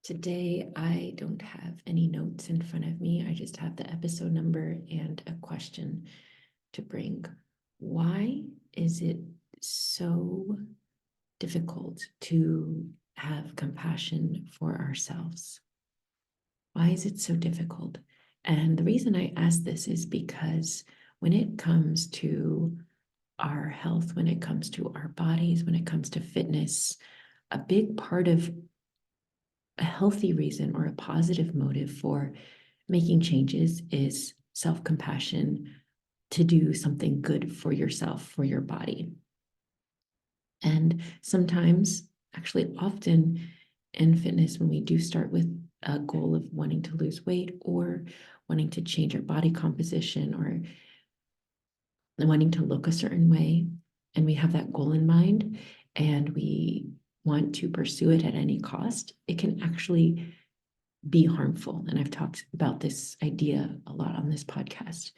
Today, I don't have any notes in front of me. I just have the episode number and a question to bring. Why is it so difficult to have compassion for ourselves? Why is it so difficult? And the reason I ask this is because when it comes to our health, when it comes to our bodies, when it comes to fitness, a big part of a healthy reason or a positive motive for making changes is self-compassion, to do something good for yourself, for your body. And sometimes, actually often in fitness, when we do start with a goal of wanting to lose weight or wanting to change our body composition or wanting to look a certain way, and we have that goal in mind and we want to pursue it at any cost, it can actually be harmful. And I've talked about this idea a lot on this podcast.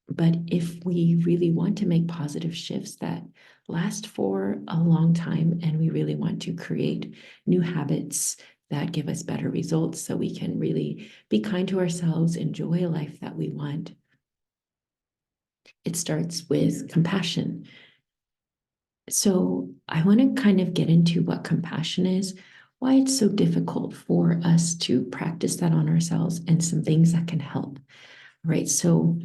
But if we really want to make positive shifts that last for a long time, and we really want to create new habits that give us better results so we can really be kind to ourselves, enjoy a life that we want, it starts with compassion. So I want to kind of get into what compassion is, why it's so difficult for us to practice that on ourselves, and some things that can help. Right. So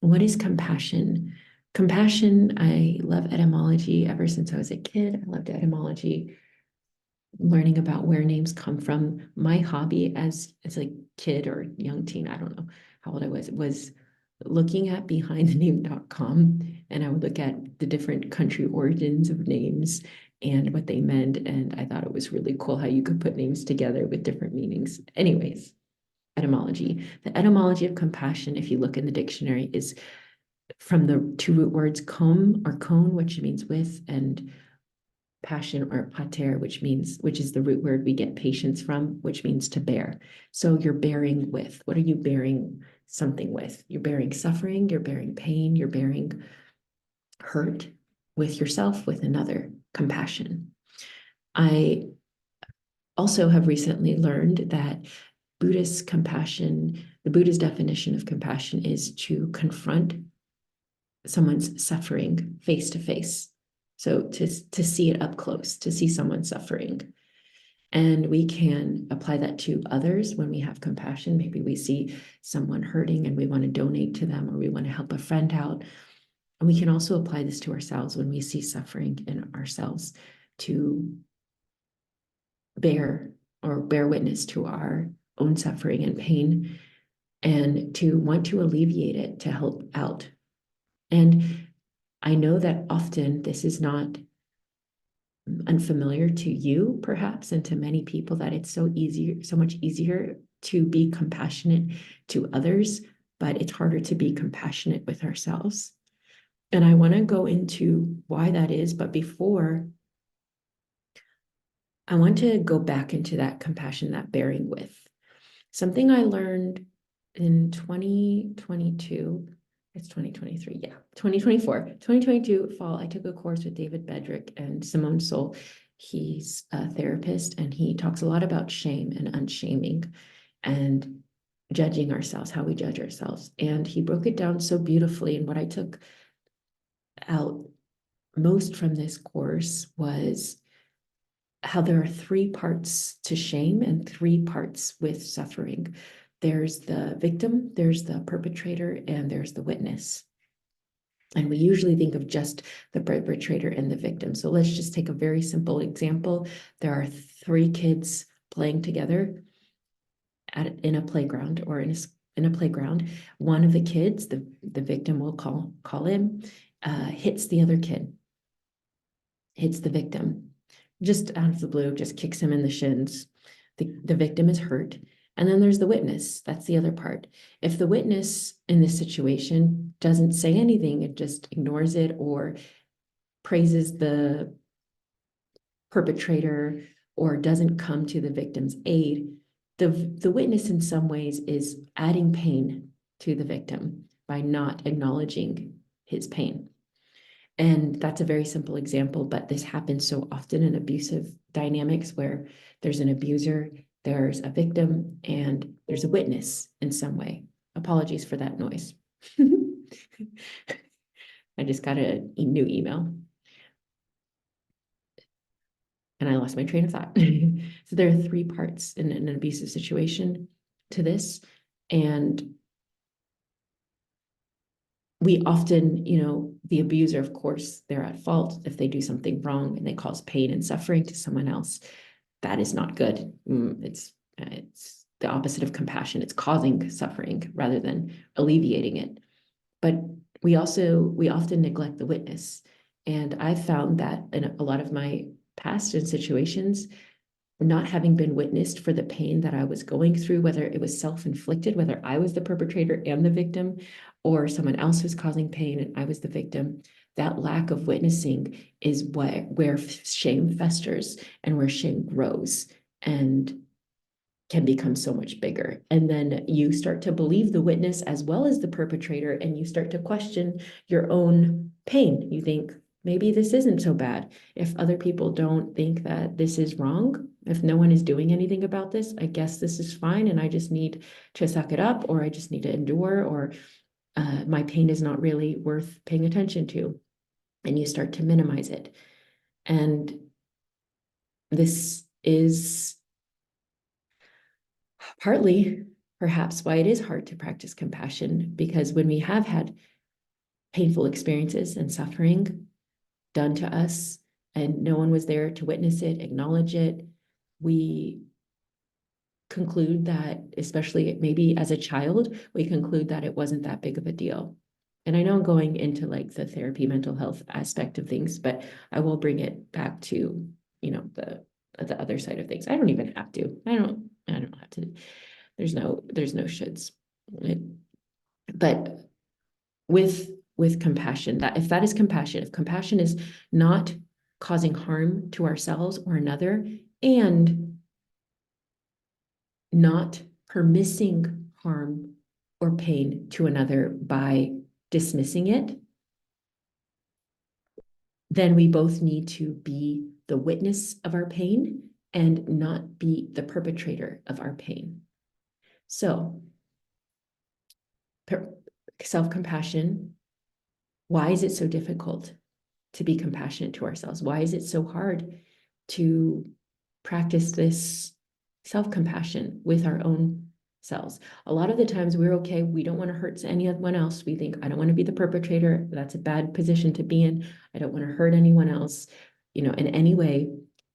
what is compassion? Compassion, I love etymology ever since I was a kid. I loved etymology, learning about where names come from. My hobby as a kid or young teen, I don't know how old I was looking at behindthename.com, and I would look at the different country origins of names and what they meant. And I thought it was really cool how you could put names together with different meanings. Anyways, etymology. The etymology of compassion, if you look in the dictionary, is from the two root words com or cone, which means with, and passion or pater, which is the root word we get patience from, which means to bear. So you're bearing with. What are you bearing something with? You're bearing suffering, you're bearing pain, you're bearing hurt with yourself, with another. Compassion. I also have recently learned that Buddhist compassion, the Buddha's definition of compassion is to confront someone's suffering face to face. So to see it up close, to see someone suffering. And we can apply that to others when we have compassion. Maybe we see someone hurting and we want to donate to them, or we want to help a friend out. And we can also apply this to ourselves when we see suffering in ourselves, to bear witness to our own suffering and pain, and to want to alleviate it, to help out. And I know that often this is not unfamiliar to you, perhaps, and to many people, that it's so much easier to be compassionate to others, but it's harder to be compassionate with ourselves. And I want to go into why that is. But before, I want to go back into that compassion, that bearing with. Something I learned in 2022, it's 2023, yeah, 2022 fall, I took a course with David Bedrick and Simone Soul. He's a therapist, and he talks a lot about shame and unshaming and judging ourselves, how we judge ourselves. And he broke it down so beautifully. And what I took out most from this course was how there are three parts to shame and three parts with suffering. There's the victim, there's the perpetrator, and there's the witness. And we usually think of just the perpetrator and the victim. So let's just take a very simple example. There are three kids playing together in a playground, or in a playground. One of the kids, the victim, we'll call him, hits the other kid, hits the victim, just out of the blue, just kicks him in the shins. The victim is hurt. And then there's the witness. That's the other part. If the witness in this situation doesn't say anything, it just ignores it or praises the perpetrator or doesn't come to the victim's aid, the witness in some ways is adding pain to the victim by not acknowledging his pain. And that's a very simple example, but this happens so often in abusive dynamics, where there's an abuser there's a victim and there's a witness in some way. Apologies for that noise. I just got a new email and I lost my train of thought. So there are three parts in an abusive situation to this. And we often, the abuser, of course, they're at fault if they do something wrong and they cause pain and suffering to someone else. That is not good. It's the opposite of compassion. It's causing suffering rather than alleviating it. But we often neglect the witness. And I've found that in a lot of my past and situations, not having been witnessed for the pain that I was going through, whether it was self-inflicted, whether I was the perpetrator and the victim, or someone else was causing pain and I was the victim, that lack of witnessing is where shame festers and where shame grows and can become so much bigger. And then you start to believe the witness as well as the perpetrator, and you start to question your own pain. You think, maybe this isn't so bad. If other people don't think that this is wrong, if no one is doing anything about this, I guess this is fine. And I just need to suck it up, or I just need to endure, or my pain is not really worth paying attention to. And you start to minimize it. And this is partly perhaps why it is hard to practice compassion, because when we have had painful experiences and suffering done to us and no one was there to witness it, acknowledge it, we conclude that, especially maybe as a child, we conclude that it wasn't that big of a deal. And I know I'm going into like the therapy mental health aspect of things, but I will bring it back to, the other side of things. I don't even have to. I don't have to. There's no shoulds. But with compassion, that if that is compassion, if compassion is not causing harm to ourselves or another, and not permitting harm or pain to another by dismissing it, then we both need to be the witness of our pain and not be the perpetrator of our pain. So, self-compassion, why is it so difficult to be compassionate to ourselves? Why is it so hard to practice this self-compassion with our own selves? A lot of the times we're okay. We don't want to hurt anyone else. We think, I don't want to be the perpetrator. That's a bad position to be in. I don't want to hurt anyone else, in any way,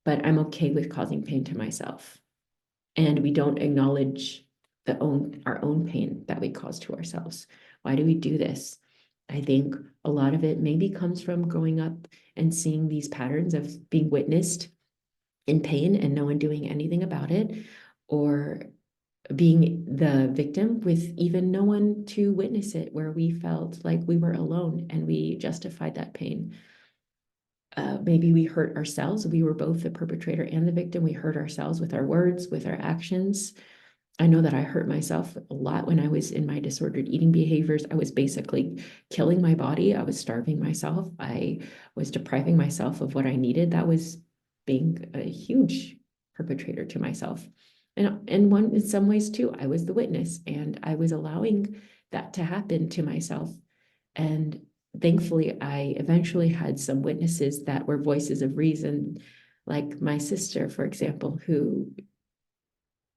but I'm okay with causing pain to myself. And we don't acknowledge our own pain that we cause to ourselves. Why do we do this? I think a lot of it maybe comes from growing up and seeing these patterns of being witnessed in pain and no one doing anything about it, or being the victim with even no one to witness it, where we felt like we were alone and we justified that pain. Maybe we hurt ourselves. We were both the perpetrator and the victim. We hurt ourselves with our words, with our actions. I know that I hurt myself a lot when I was in my disordered eating behaviors. I was basically killing my body. I was starving myself. I was depriving myself of what I needed. That was being a huge perpetrator to myself. And in some ways too, I was the witness and I was allowing that to happen to myself. And thankfully, I eventually had some witnesses that were voices of reason, like my sister, for example, who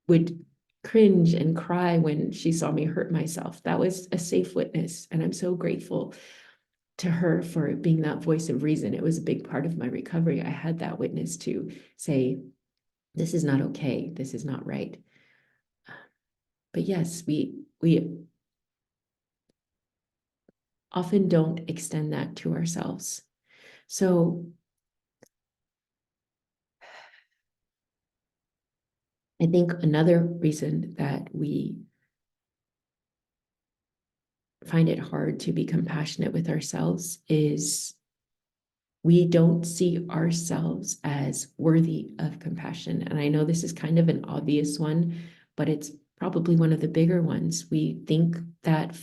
would cringe and cry when she saw me hurt myself. That was a safe witness. And I'm so grateful to her for being that voice of reason. It was a big part of my recovery. I had that witness to say, this is not okay. This is not right. But yes, we often don't extend that to ourselves. So I think another reason that we find it hard to be compassionate with ourselves is we don't see ourselves as worthy of compassion. And I know this is kind of an obvious one, but it's probably one of the bigger ones. We think that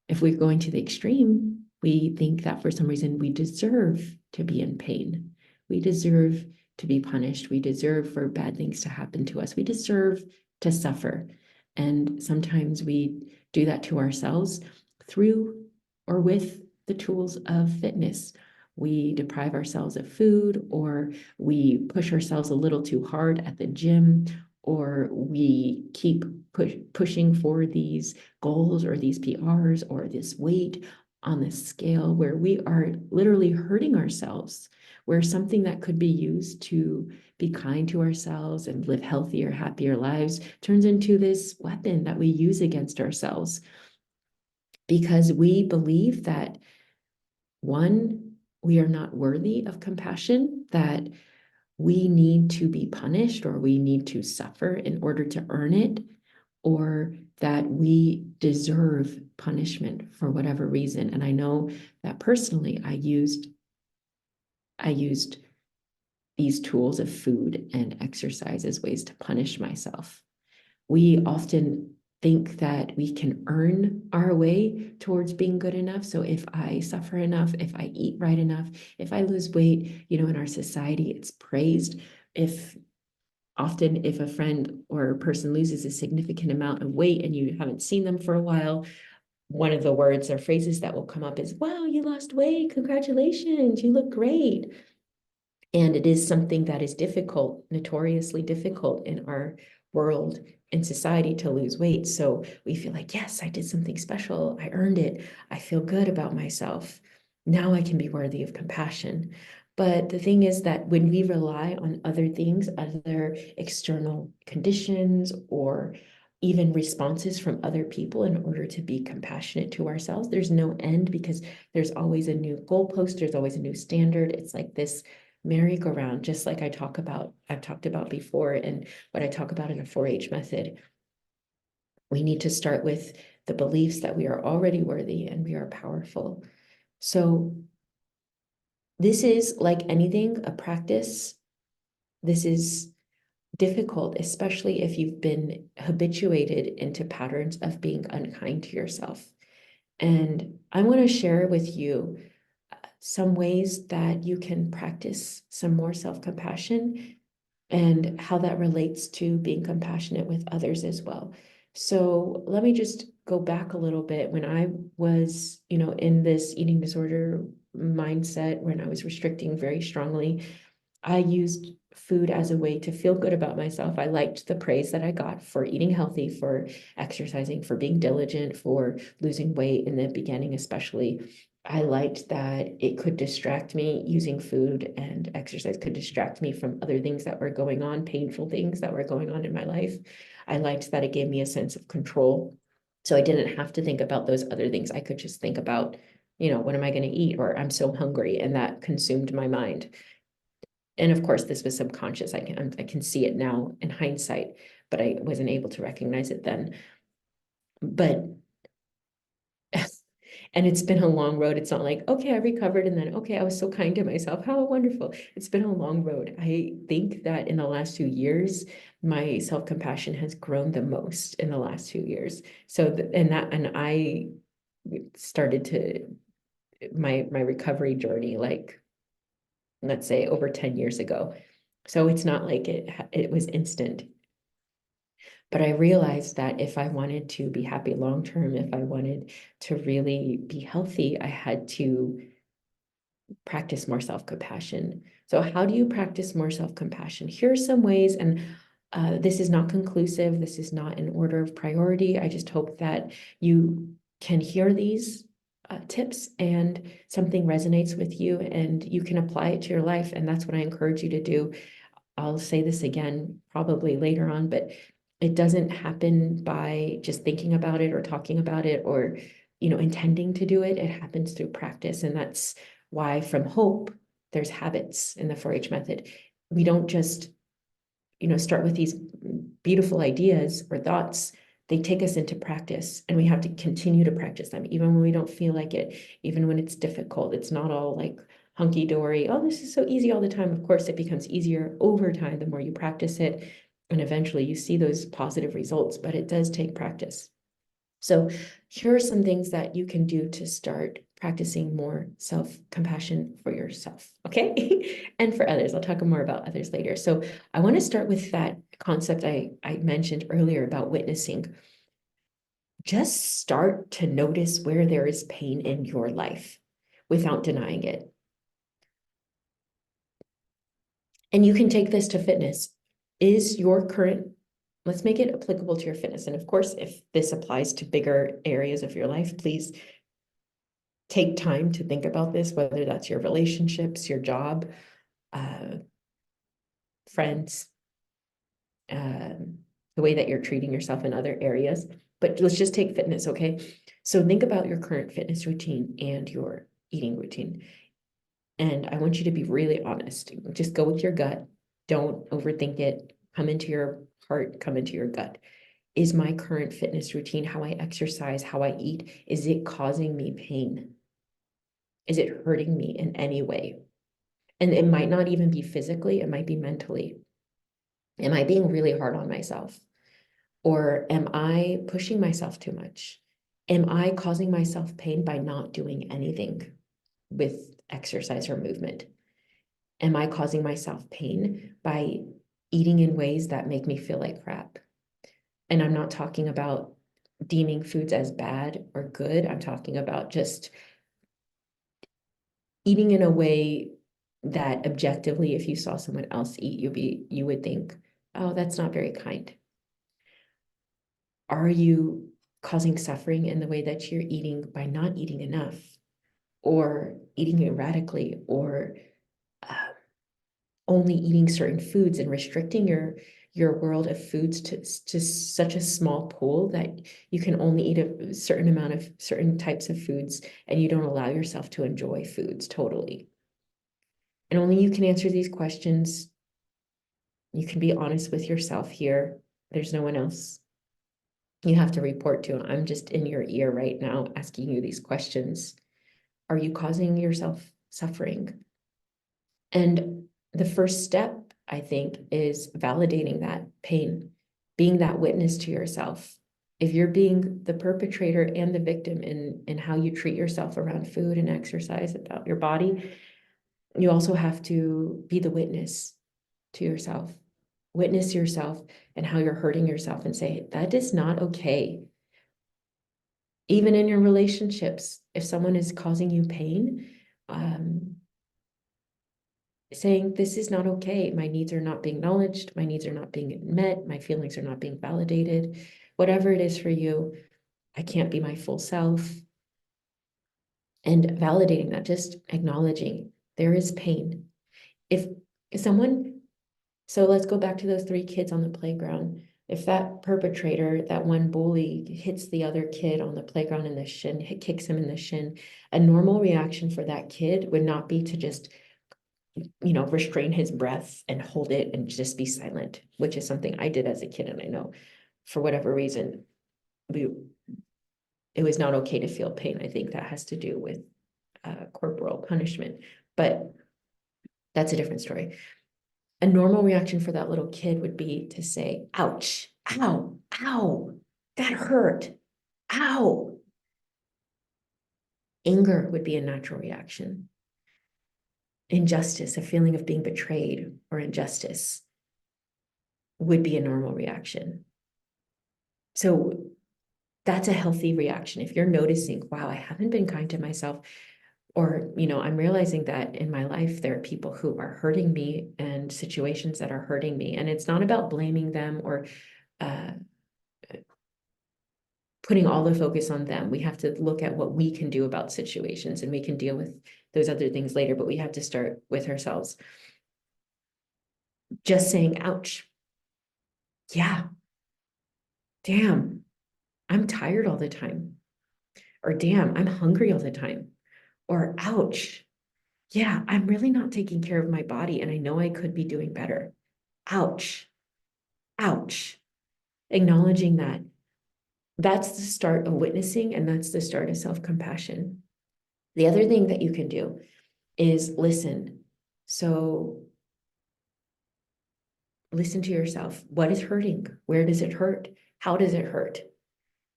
if we're going to the extreme, we think that for some reason we deserve to be in pain. We deserve to be punished. We deserve for bad things to happen to us. We deserve to suffer. And sometimes we do that to ourselves through or with the tools of fitness. We deprive ourselves of food, or we push ourselves a little too hard at the gym, or we keep pushing for these goals or these PRs or this weight on this scale where we are literally hurting ourselves, where something that could be used to be kind to ourselves and live healthier, happier lives turns into this weapon that we use against ourselves because we believe that, one, we are not worthy of compassion, that we need to be punished or we need to suffer in order to earn it, or that we deserve punishment for whatever reason. And I know that personally, I used these tools of food and exercise as ways to punish myself. We often think that we can earn our way towards being good enough. So if I suffer enough, if I eat right enough, if I lose weight, in our society, it's praised. If a friend or a person loses a significant amount of weight and you haven't seen them for a while, one of the words or phrases that will come up is, wow, you lost weight. Congratulations. You look great. And it is something that is difficult, notoriously difficult in our world and society to lose weight. So we feel like, yes, I did something special. I earned it. I feel good about myself. Now I can be worthy of compassion. But the thing is that when we rely on other things, other external conditions, or even responses from other people in order to be compassionate to ourselves, there's no end because there's always a new goalpost, there's always a new standard. It's like this merry-go-round, just like I've talked about before, and what I talk about in a 4-H method. We need to start with the beliefs that we are already worthy and we are powerful. So this is like anything, a practice. This is difficult, especially if you've been habituated into patterns of being unkind to yourself. And I want to share with you some ways that you can practice some more self-compassion and how that relates to being compassionate with others as well. So let me just go back a little bit. When I was, in this eating disorder mindset, when I was restricting very strongly, I used food as a way to feel good about myself. I liked the praise that I got for eating healthy, for exercising, for being diligent, for losing weight in the beginning, especially. I liked that it could distract me. Using food and exercise could distract me from other things that were going on, painful things that were going on in my life. I liked that it gave me a sense of control. So I didn't have to think about those other things. I could just think about, what am I going to eat? Or I'm so hungry. And that consumed my mind. And of course, this was subconscious. I can see it now in hindsight, but I wasn't able to recognize it then. But and it's been a long road. It's not like, okay, I recovered and then, okay, I was so kind to myself. How wonderful. It's been a long road. I think that in the last 2 years, my self-compassion has grown the most in the last 2 years. So, and I started my recovery journey, like, let's say over 10 years ago. So it's not like it was instant. But I realized that if I wanted to be happy long term, if I wanted to really be healthy, I had to practice more self-compassion. So how do you practice more self-compassion? Here are some ways, and this is not conclusive. This is not in order of priority. I just hope that you can hear these tips and something resonates with you and you can apply it to your life. And that's what I encourage you to do. I'll say this again probably later on, but it doesn't happen by just thinking about it or talking about it or, intending to do it. It happens through practice. And that's why from hope, there's habits in the 4-H method. We don't just, start with these beautiful ideas or thoughts. They take us into practice and we have to continue to practice them, even when we don't feel like it, even when it's difficult. It's not all like hunky-dory. Oh, this is so easy all the time. Of course, it becomes easier over time the more you practice it. And eventually you see those positive results, but it does take practice. So here are some things that you can do to start practicing more self-compassion for yourself, okay? And for others. I'll talk more about others later. So I want to start with that concept I mentioned earlier about witnessing. Just start to notice where there is pain in your life without denying it. And you can take this to fitness. Is your current, let's make it applicable to your fitness. And of course, if this applies to bigger areas of your life, please take time to think about this, whether that's your relationships, your job, friends, the way that you're treating yourself in other areas. But let's just take fitness, okay? So think about your current fitness routine and your eating routine. And I want you to be really honest. Just go with your gut. Don't overthink it. Come into your heart, come into your gut. Is my current fitness routine, how I exercise, how I eat, is it causing me pain? Is it hurting me in any way? And it might not even be physically, it might be mentally. Am I being really hard on myself? Or am I pushing myself too much? Am I causing myself pain by not doing anything with exercise or movement? Am I causing myself pain by eating in ways that make me feel like crap? And I'm not talking about deeming foods as bad or good. I'm talking about just eating in a way that objectively, if you saw someone else eat, you would think, oh, that's not very kind. Are you causing suffering in the way that you're eating by not eating enough, or eating erratically, or only eating certain foods and restricting your world of foods to such a small pool that you can only eat a certain amount of certain types of foods, and you don't allow yourself to enjoy foods totally? And only you can answer these questions. You can be honest with yourself here. There's no one else you have to report to. I'm just in your ear right now asking you these questions. Are you causing yourself suffering? And the first step, I think, is validating that pain, being that witness to yourself. If you're being the perpetrator and the victim in how you treat yourself around food and exercise, about your body, you also have to be the witness to yourself. Witness yourself and how you're hurting yourself and say, that is not okay. Even in your relationships, if someone is causing you pain, saying, this is not okay. My needs are not being acknowledged. My needs are not being met. My feelings are not being validated. Whatever it is for you, I can't be my full self. And validating that, just acknowledging there is pain. If someone, so let's go back to those 3 kids on the playground. If that perpetrator, that one bully, hits the other kid on the playground in the shin, kicks him in the shin, a normal reaction for that kid would not be to just restrain his breath and hold it and just be silent, which is something I did as a kid. And I know for whatever reason, it was not okay to feel pain. I think that has to do with corporal punishment, but that's a different story. A normal reaction for that little kid would be to say, ouch, ow, ow, that hurt, ow. Anger would be a natural reaction. Injustice, a feeling of being betrayed or injustice, would be a normal reaction. So that's a healthy reaction. If you're noticing, wow, I haven't been kind to myself, or, I'm realizing that in my life, there are people who are hurting me and situations that are hurting me. And it's not about blaming them or putting all the focus on them. We have to look at what we can do about situations, and we can deal with those other things later, but we have to start with ourselves. Just saying, ouch. Yeah. Damn, I'm tired all the time. Or damn, I'm hungry all the time. Or ouch. Yeah, I'm really not taking care of my body, and I know I could be doing better. Ouch. Ouch. Acknowledging that. That's the start of witnessing, and that's the start of self-compassion. The other thing that you can do is listen. So listen to yourself. What is hurting? Where does it hurt? How does it hurt?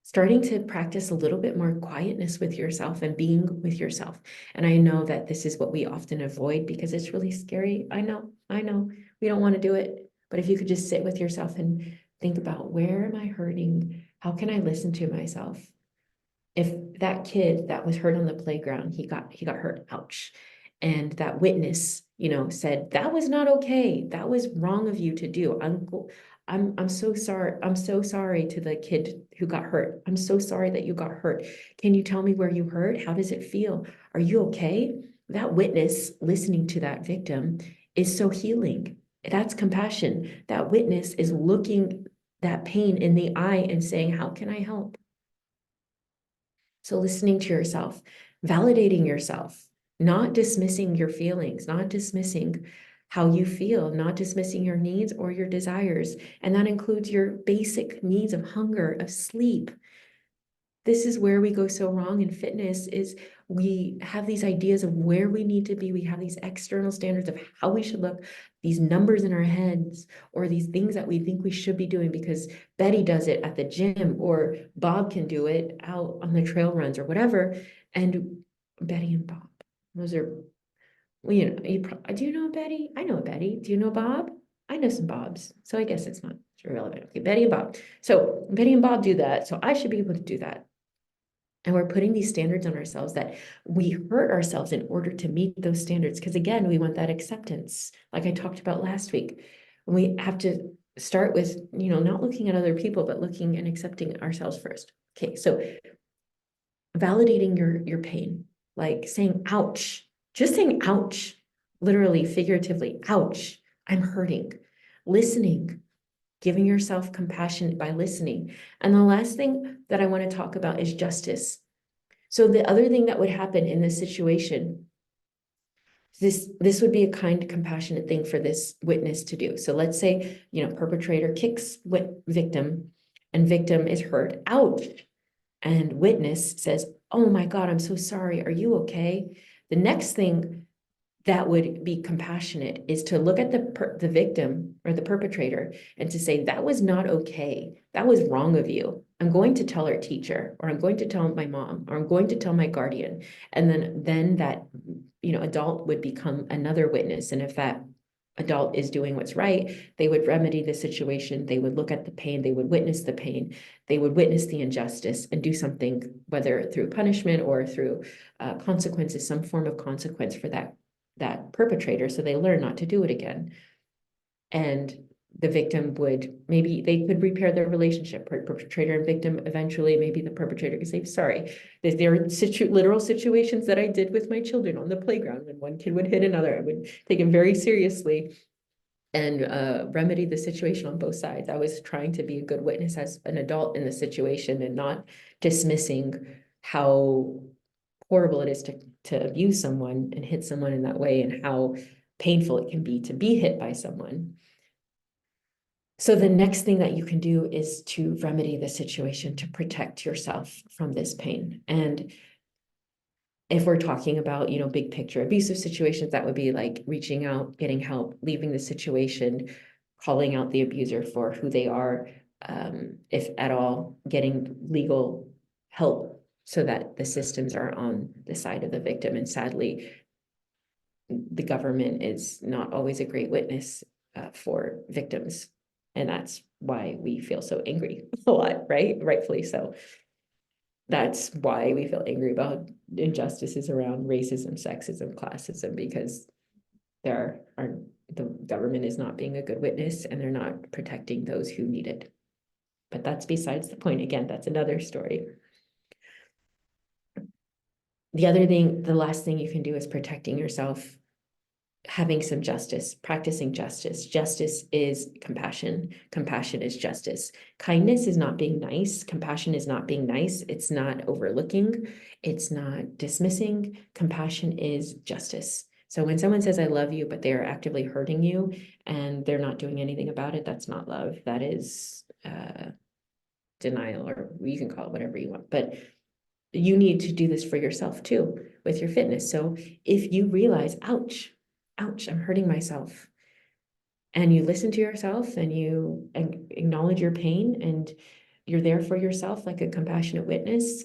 starting to practice a little bit more quietness with yourself and being with yourself. And I know that this is what we often avoid because it's really scary. I know, we don't want to do it. But if you could just sit with yourself and think about, where am I hurting? How can I listen to myself? If that kid that was hurt on the playground, he got hurt, ouch. And that witness, said, that was not okay. That was wrong of you to do. I'm so sorry. I'm so sorry to the kid who got hurt. I'm so sorry that you got hurt. Can you tell me where you hurt? How does it feel? Are you okay? That witness listening to that victim is so healing. That's compassion. That witness is looking that pain in the eye and saying, how can I help? So listening to yourself, validating yourself, not dismissing your feelings, not dismissing how you feel, not dismissing your needs or your desires. And that includes your basic needs of hunger, of sleep. This is where we go so wrong in fitness, is we have these ideas of where we need to be. We have these external standards of how we should look, these numbers in our heads, or these things that we think we should be doing because Betty does it at the gym, or Bob can do it out on the trail runs or whatever. And Betty and Bob, those are, well, do you know Betty? I know Betty. Do you know Bob? I know some Bobs. So I guess it's not irrelevant. Okay, Betty and Bob. So Betty and Bob do that. So I should be able to do that. And we're putting these standards on ourselves that we hurt ourselves in order to meet those standards. Because again, we want that acceptance, like I talked about last week. We have to start with, not looking at other people, but looking and accepting ourselves first. Okay, so validating your pain, like saying, ouch, just saying, ouch, literally, figuratively, ouch, I'm hurting. Listening, giving yourself compassion by listening. And the last thing that I want to talk about is justice. So the other thing that would happen in this situation, this would be a kind, compassionate thing for this witness to do. So let's say, perpetrator kicks victim and victim is hurt, ouch. And witness says, oh my God, I'm so sorry. Are you okay? The next thing that would be compassionate is to look at the victim or the perpetrator and to say, that was not okay. That was wrong of you. I'm going to tell our teacher, or I'm going to tell my mom, or I'm going to tell my guardian. And then that, adult would become another witness. And if that adult is doing what's right, they would remedy the situation. They would look at the pain. They would witness the pain. They would witness the injustice and do something, whether through punishment or through consequences, some form of consequence for that perpetrator, so they learn not to do it again. And the victim maybe they could repair their relationship, perpetrator and victim. Eventually, maybe the perpetrator could say, sorry. There are literal situations that I did with my children on the playground. When one kid would hit another, I would take him very seriously and remedy the situation on both sides. I was trying to be a good witness as an adult in the situation and not dismissing how horrible it is to abuse someone and hit someone in that way, and how painful it can be to be hit by someone. So the next thing that you can do is to remedy the situation, to protect yourself from this pain. And if we're talking about, big picture abusive situations, that would be like reaching out, getting help, leaving the situation, calling out the abuser for who they are, if at all, getting legal help so that the systems are on the side of the victim. And sadly, the government is not always a great witness for victims. And that's why we feel so angry a lot, right? Rightfully so. That's why we feel angry about injustices around racism, sexism, classism, because the government is not being a good witness and they're not protecting those who need it. But that's besides the point. Again, that's another story. The last thing you can do is protecting yourself, having some justice, practicing justice. Justice is compassion. Compassion is justice. Kindness is not being nice. Compassion is not being nice. It's not overlooking. It's not dismissing. Compassion is justice. So when someone says, I love you, but they're actively hurting you and they're not doing anything about it, that's not love. That is denial, or you can call it whatever you want. But you need to do this for yourself too with your fitness. So if you realize, ouch, I'm hurting myself, and you listen to yourself and you acknowledge your pain, and you're there for yourself like a compassionate witness,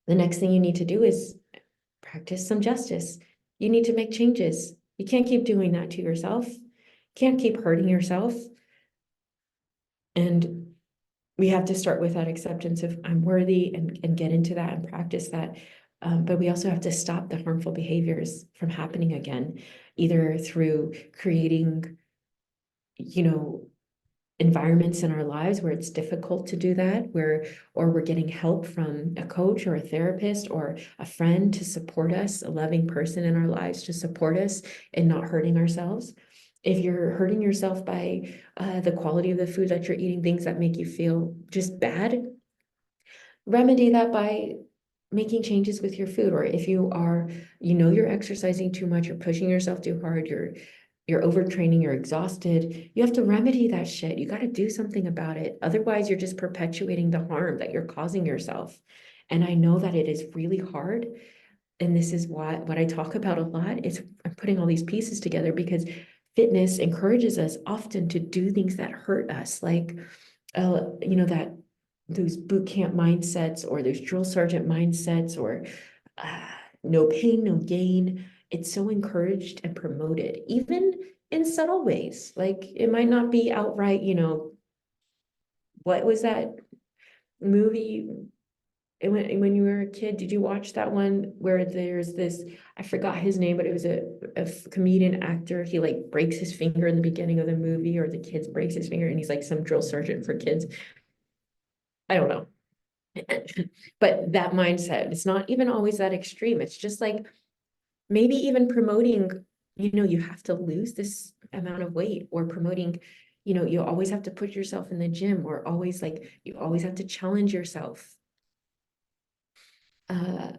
the next thing you need to do is practice some justice. You need to make changes. You can't keep doing that to yourself. Can't keep hurting yourself. And we have to start with that acceptance of I'm worthy and get into that and practice that. But we also have to stop the harmful behaviors from happening again, either through creating, environments in our lives where it's difficult to do that, or we're getting help from a coach or a therapist or a friend to support us, a loving person in our lives to support us in not hurting ourselves. If you're hurting yourself by the quality of the food that you're eating, things that make you feel just bad, remedy that by making changes with your food. Or if you're exercising too much, you're pushing yourself too hard, you're overtraining, you're exhausted, you have to remedy that shit. You got to do something about it. Otherwise, you're just perpetuating the harm that you're causing yourself. And I know that it is really hard. And this is what I talk about a lot is I'm putting all these pieces together because fitness encourages us often to do things that hurt us, like, that those boot camp mindsets or those drill sergeant mindsets or no pain, no gain. It's so encouraged and promoted, even in subtle ways. Like it might not be outright, what was that movie? When you were a kid, did you watch that one where there's this, I forgot his name, but it was a comedian actor. He like breaks his finger in the beginning of the movie, or the kids breaks his finger and he's like some drill sergeant for kids. I don't know. But that mindset, it's not even always that extreme. It's just like maybe even promoting, you have to lose this amount of weight, or promoting, you always have to put yourself in the gym, or always like, you always have to challenge yourself. I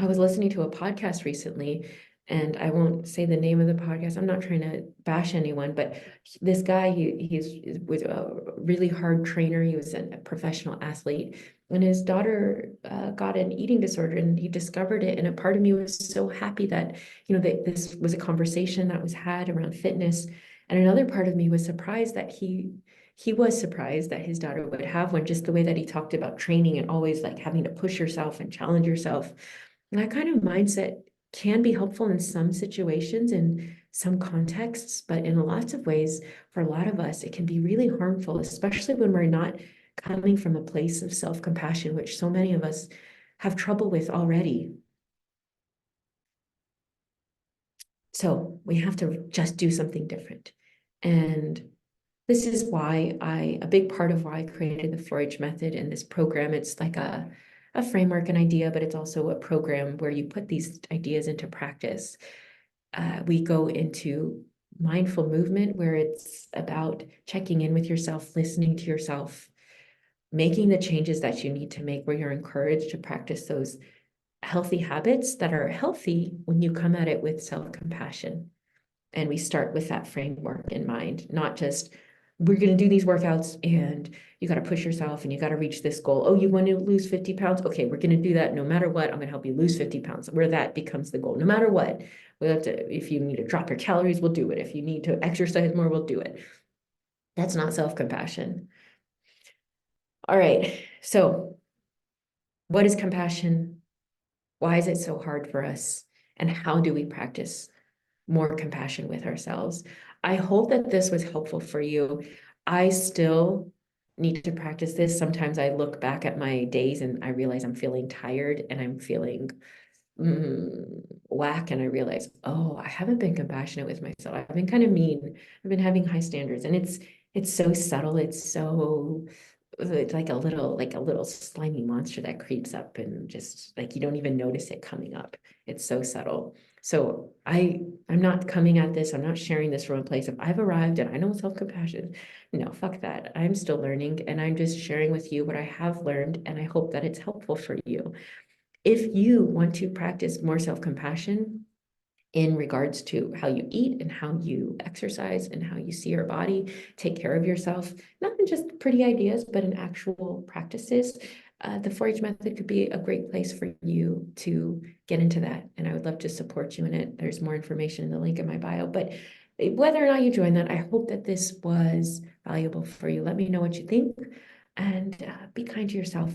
was listening to a podcast recently, and I won't say the name of the podcast. I'm not trying to bash anyone, but this guy, he was a really hard trainer. He was a professional athlete, and his daughter got an eating disorder, and he discovered it. And a part of me was so happy that, that this was a conversation that was had around fitness. And another part of me was surprised that he was surprised that his daughter would have one, just the way that he talked about training and always like having to push yourself and challenge yourself. And that kind of mindset can be helpful in some situations, in some contexts, but in lots of ways, for a lot of us, it can be really harmful, especially when we're not coming from a place of self-compassion, which so many of us have trouble with already. So we have to just do something different. And this is why a big part of why I created the 4-H method and this program. It's like a framework, an idea, but it's also a program where you put these ideas into practice. We go into mindful movement, where it's about checking in with yourself, listening to yourself, making the changes that you need to make, where you're encouraged to practice those healthy habits that are healthy when you come at it with self-compassion. And we start with that framework in mind, not just we're going to do these workouts and you got to push yourself and you got to reach this goal. Oh, you want to lose 50 pounds? Okay, we're going to do that no matter what. I'm going to help you lose 50 pounds, where that becomes the goal. No matter what, we'll have to, if you need to drop your calories, we'll do it. If you need to exercise more, we'll do it. That's not self-compassion. All right. So what is compassion? Why is it so hard for us? And how do we practice more compassion with ourselves? I hope that this was helpful for you. I still need to practice this. Sometimes I look back at my days and I realize I'm feeling tired and I'm feeling whack, and I realize, oh, I haven't been compassionate with myself. I've been kind of mean. I've been having high standards, and it's so subtle. It's like a little slimy monster that creeps up, and just like you don't even notice it coming up. It's so subtle. So I'm not coming at this, I'm not sharing this from a place of I've arrived and I know self-compassion. No, fuck that. I'm still learning, and I'm just sharing with you what I have learned, and I hope that it's helpful for you. If you want to practice more self-compassion in regards to how you eat and how you exercise and how you see your body, take care of yourself, not in just pretty ideas, but in actual practices, the 4-H method could be a great place for you to get into that. And I would love to support you in it. There's more information in the link in my bio. But whether or not you join that, I hope that this was valuable for you. Let me know what you think, and be kind to yourself.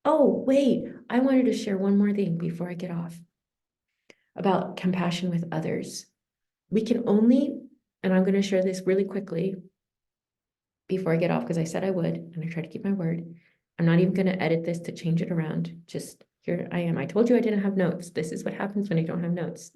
Oh, wait, I wanted to share one more thing before I get off about compassion with others. We can only, and I'm going to share this really quickly before I get off, because I said I would, and I try to keep my word. I'm not even going to edit this to change it around. Just here I am. I told you I didn't have notes. This is what happens when I don't have notes.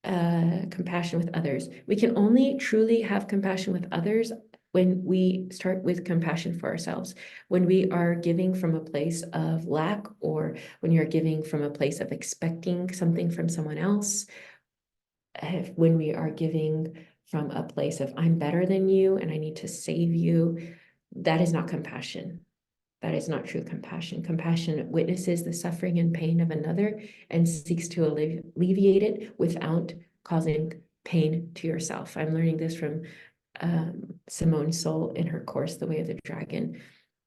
Compassion with others. We can only truly have compassion with others when we start with compassion for ourselves. When we are giving from a place of lack, or when you're giving from a place of expecting something from someone else, when we are giving from a place of I'm better than you and I need to save you, that is not compassion. That is not true compassion. Compassion witnesses the suffering and pain of another and seeks to alleviate it without causing pain to yourself. I'm learning this from Simone Seol in her course, The Way of the Dragon.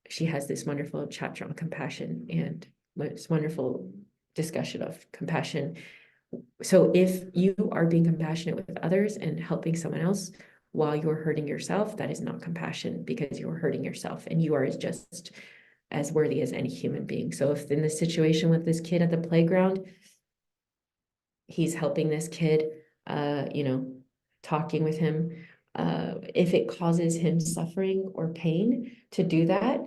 She has this wonderful chapter on compassion, and it's wonderful discussion of compassion. So if you are being compassionate with others and helping someone else while you're hurting yourself, that is not compassion, because you're hurting yourself and you are just as worthy as any human being. So if in the situation with this kid at the playground, he's helping this kid, talking with him, if it causes him suffering or pain to do that,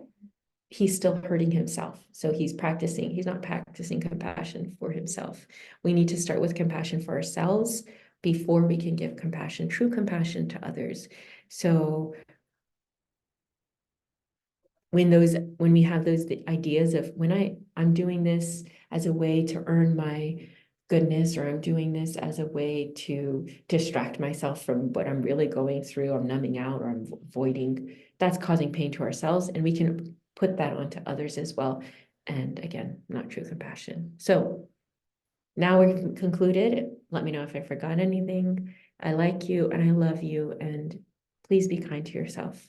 he's still hurting himself. So he's not practicing compassion for himself. We need to start with compassion for ourselves before we can give compassion, true compassion, to others. So when we have those ideas of I'm doing this as a way to earn my goodness, or I'm doing this as a way to distract myself from what I'm really going through, I'm numbing out, or I'm avoiding, that's causing pain to ourselves, and we can put that onto others as well. And again, not true compassion. So now we're concluded. Let me know if I forgot anything. I like you and I love you, and please be kind to yourself.